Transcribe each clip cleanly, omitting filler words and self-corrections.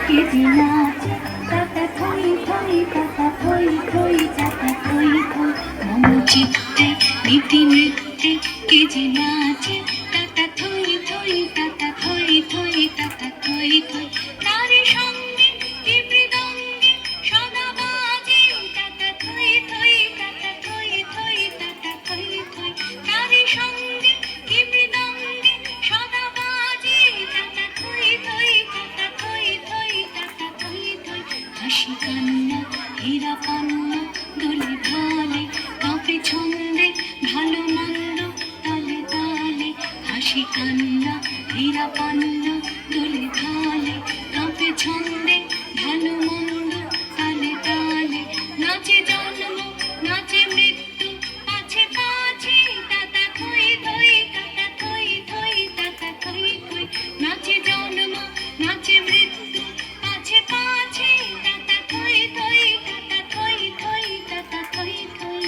কে যে নাচে তাতা থই থই তাতা থই থই তাতা থই থই মম চিত্তে নীতি নৃত্যে কে যে নাচে তাতা থই থই তাতা থই থই তাতা থই থই তারি সঙ্গে কি মৃদঙ্গে সদা বাজে তাতা থই থই তাতা থই থই তাতা থই থই তারি সঙ্গে কি মৃদঙ্গে সদা বাজে তাতা থই থই তাতা থই থই তাতা থই থই হাসি কান্না হীরা পান্না দোলে ঢালে কাঁপে ছন্দে ভালো মন্দ তালে তালে হাসি কান্না হীরা পান্না দোলে ঢালে কাঁপে ছন্দে ভালো মন্দ তালে তালে নাচে জন্ম নাচে মৃত্যু পাছে পাছে তাতা থই থই তাতা থই থই তাতা থই থই নাচে জন্ম নাচে মৃত্যু পাছে পাছে তাতা থই থই তাতা থই থই তাতা থই থই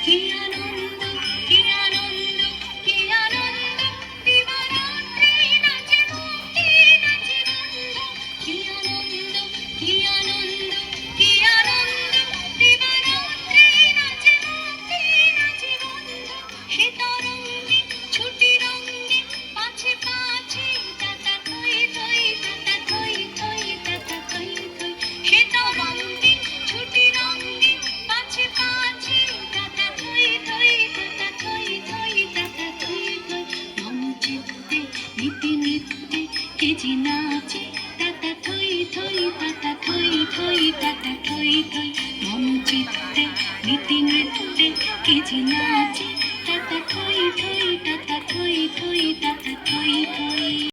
কি আনন্দ কি আনন্দ কি আনন্দ দিবারাত্রি নাচে মুক্তি নাচে বন্ধ কি আনন্দ কি আনন্দ কি আনন্দ দিবারাত্রি নাচে মুক্তি নাচে বন্ধ সে তরঙ্গে ছুটি রঙ্গে পাছে পাছে তাতা থই থই তাতা থই থই তাতা থই থই সে তরঙ্গে ছুটি রঙ্গে পাছে পাছে তাতা থই থই তাতা থই থই তাতা থই থই মম চিত্তে নীতি নৃত্যে কে যে নাচে তাতা থই থই তাতা থই থই তাতা থই থই মম চিত্তে নীতি নৃত্যে কে যে নাচে তাতা থই থই তাতা থই থই তাতা থই থই